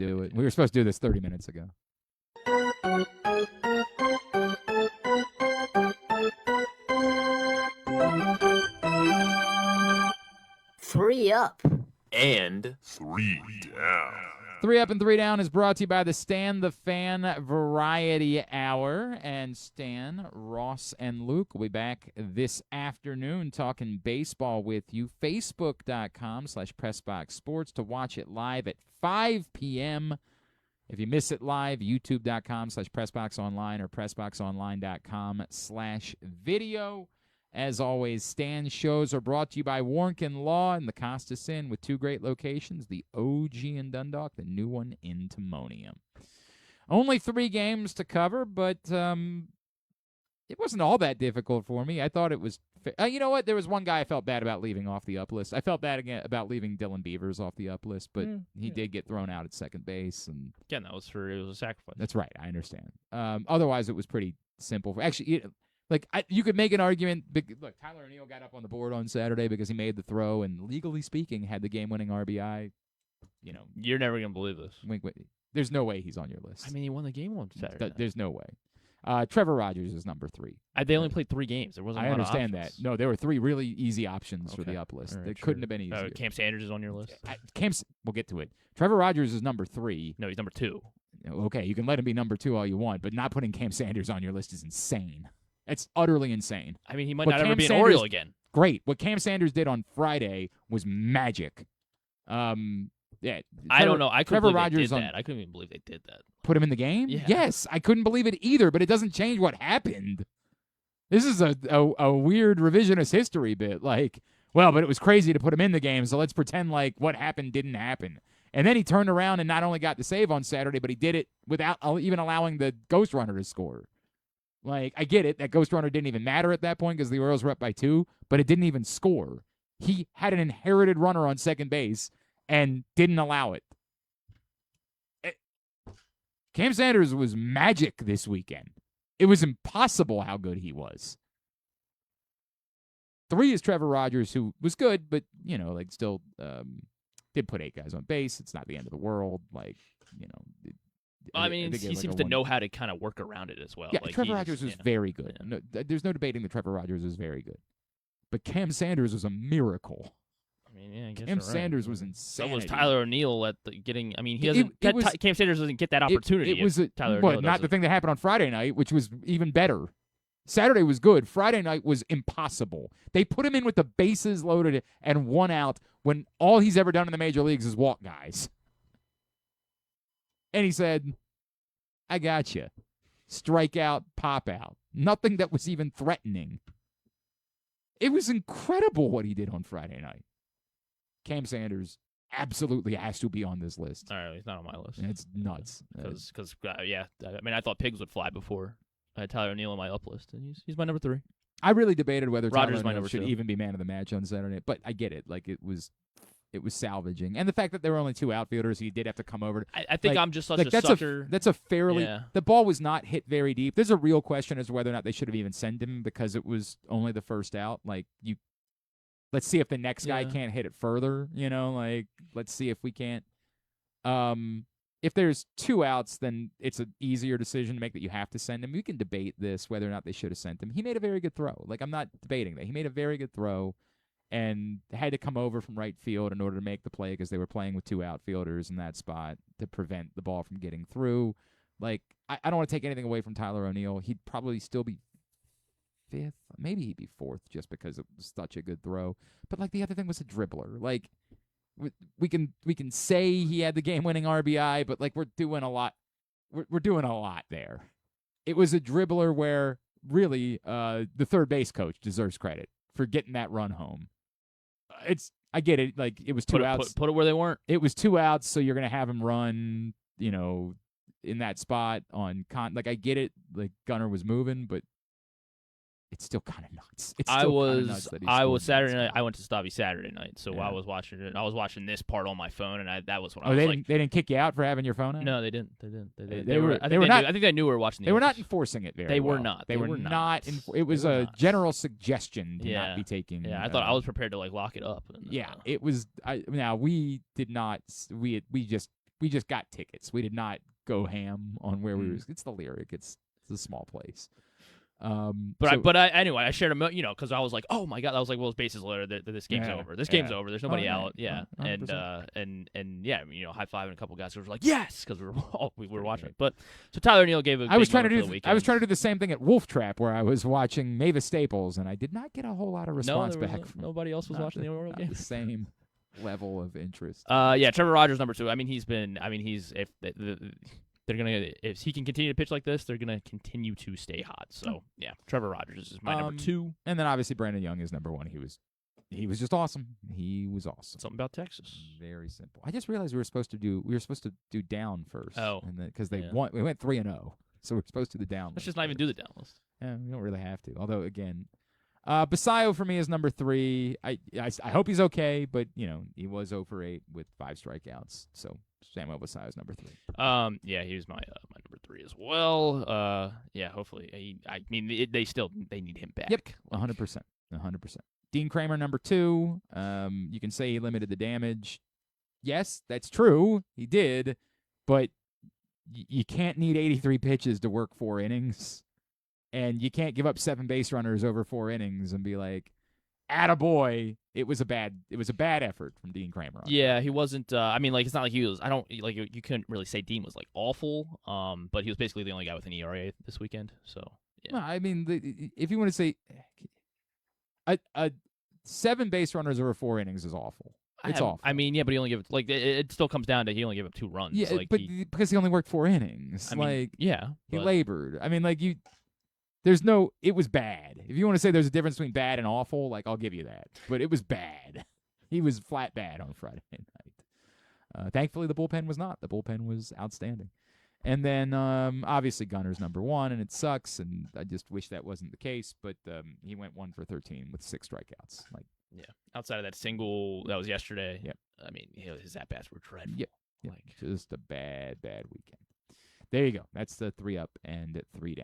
do it. We were supposed to do this 30 minutes ago. Three up. And 3 down. 3 Up and 3 Down is brought to you by the Stan the Fan Variety Hour. And Stan, Ross, and Luke will be back this afternoon talking baseball with you. Facebook.com/PressBoxSports to watch it live at 5 p.m. If you miss it live, YouTube.com/PressBoxOnline or PressBoxOnline.com/video. As always, Stan's shows are brought to you by Warnken Law and the Costas Inn with 2 great locations, the OG in Dundalk, the new one in Timonium. Only 3 games to cover, but it wasn't all that difficult for me. I thought it was you know what? There was one guy I felt bad about leaving off the up list. I felt bad again about leaving Dylan Beavers off the up list, but he did get thrown out at second base. And again, it was a sacrifice. That's right. I understand. Otherwise, it was pretty simple. Actually, you could make an argument. Look, Tyler O'Neill got up on the board on Saturday because he made the throw and, legally speaking, had the game-winning RBI. You know, you're never gonna believe this. Wink. There's no way he's on your list. I mean, he won the game on Saturday. There's no way. Trevor Rogers is number 3. They only played 3 games. There wasn't. I a lot understand of that. No, there were 3 really easy options for the up list. Right, They couldn't have been easier. Cam Sanders is on your list. We'll get to it. Trevor Rogers is number 3. No, he's number 2. Okay, you can let him be number 2 all you want, but not putting Cam Sanders on your list is insane. It's utterly insane. I mean, he might not ever be an Oriole again. Great. What Cam Sanders did on Friday was magic. Yeah. I don't know. I couldn't Trevor believe Rogers they did that. I couldn't even believe they did that. Put him in the game? Yeah. Yes, I couldn't believe it either, but it doesn't change what happened. This is a weird revisionist history bit. But it was crazy to put him in the game, so let's pretend like what happened didn't happen. And then he turned around and not only got the save on Saturday, but he did it without even allowing the ghost runner to score. I get it. That ghost runner didn't even matter at that point because the Orioles were up by 2, but it didn't even score. He had an inherited runner on second base and didn't allow it. Cam Sanders was magic this weekend. It was impossible how good he was. 3 is Trevor Rogers, who was good, but, still did put 8 guys on base. It's not the end of the world. He seems to know how to kind of work around it as well. Yeah, Trevor Rogers was very good. Yeah. No, there's no debating that Trevor Rogers was very good. But Cam Sanders was a miracle. I mean, yeah, I guess Cam Sanders was insane. So was Tyler O'Neill getting. I mean, he doesn't. Cam Sanders doesn't get that opportunity. Tyler O'Neill not the thing that happened on Friday night, which was even better. Saturday was good. Friday night was impossible. They put him in with the bases loaded and 1 out when all he's ever done in the major leagues is walk guys. And he said, I got you. Strike out, pop out. Nothing that was even threatening. It was incredible what he did on Friday night. Cam Sanders absolutely has to be on this list. All right, he's not on my list. And it's nuts. Because I mean, I thought pigs would fly before I had Tyler O'Neill on my up list, and he's my number 3. I really debated whether Rogers Tyler O'Neill should even be man of the match on Saturday, but I get it. It was salvaging, and the fact that there were only 2 outfielders, he did have to come over. I think I'm just such a sucker. That's a fairly. Yeah. The ball was not hit very deep. There's a real question as to whether or not they should have even sent him because it was only the first out. Let's see if the next guy can't hit it further. Let's see if we can't. If there's 2 outs, then it's an easier decision to make that you have to send him. You can debate this, whether or not they should have sent him. He made a very good throw. I'm not debating that. He made a very good throw and had to come over from right field in order to make the play because they were playing with 2 outfielders in that spot to prevent the ball from getting through. I don't want to take anything away from Tyler O'Neill. He'd probably still be 5th. Maybe he'd be 4th just because it was such a good throw. But, the other thing was a dribbler. We can say he had the game-winning RBI, but we're doing a lot. We're doing a lot there. It was a dribbler where really the third base coach deserves credit for getting that run home. I get it. It was 2 outs. Put it where they weren't. It was 2 outs, so you're gonna have him run. In that spot on I get it. Gunnar was moving, but it's still kind of nuts. I was Saturday night. I went to Stabby Saturday night, so I was watching it. I was watching this part on my phone, and that was when I was they didn't kick you out for having your phone out? No, they didn't. I think they knew we were watching. They were not enforcing it very They well. were not. They were not. It was a general suggestion to not be taking. Yeah, I thought I was prepared to lock it up. It was. Now we did not. We just just got tickets. We did not go ham on where we were. Mm. It's the Lyric. It's a small place. Anyway, I shared because I was like, oh my god, I was like, well, his bases loaded. This game's over. This game's over. There's nobody out. Yeah, 100%. and yeah, high fiving a couple guys who were like, yes, because we were watching it. But so Tyler Neal gave a. I was trying to do the same thing at Wolf Trap where I was watching Mavis Staples, and I did not get a whole lot of response back. Nobody else was watching the Orioles game. The same level of interest. Yeah, Trevor Rogers number 2. If he can continue to pitch like this, they're gonna continue to stay hot. So yeah, Trevor Rogers is my number 2, and then obviously Brandon Young is number 1. He was just awesome. He was awesome. Something about Texas. Very simple. I just realized we were supposed to do down first. Oh, and because they won, we went 3-0, so we're supposed to do the down. Let's just not even do the down list. Yeah, we don't really have to. Although again, Basayo for me is number 3. I hope he's okay, but he was 0 for 8 with 5 strikeouts. So Samuel Basayo is number 3. Yeah, he was my number 3 as well. Yeah, hopefully. They need him back. Yep, 100%. Dean Kramer number 2. You can say he limited the damage. Yes, that's true. He did, but you can't need 83 pitches to work 4 innings. And you can't give up 7 base runners over 4 innings and be like, attaboy, it was a bad effort from Dean Kramer. Yeah, he wasn't it's not like he was you couldn't really say Dean was like awful, but he was basically the only guy with an ERA this weekend. So yeah. No, if you want to say a 7 base runners over 4 innings is awful. It's awful. But he only gave it still comes down to he only gave up 2 runs. Yeah, because he only worked 4 innings. He labored. It was bad. If you want to say there's a difference between bad and awful, I'll give you that. But it was bad. He was flat bad on Friday night. Thankfully, the bullpen was not. The bullpen was outstanding. And then, obviously, Gunner's number 1, and it sucks, and I just wish that wasn't the case. But he went 1 for 13 with 6 strikeouts. Yeah. Outside of that single that was yesterday, yep. His at-bats were dreadful. Yep. Just a bad weekend. There you go. That's the 3 up and 3 down.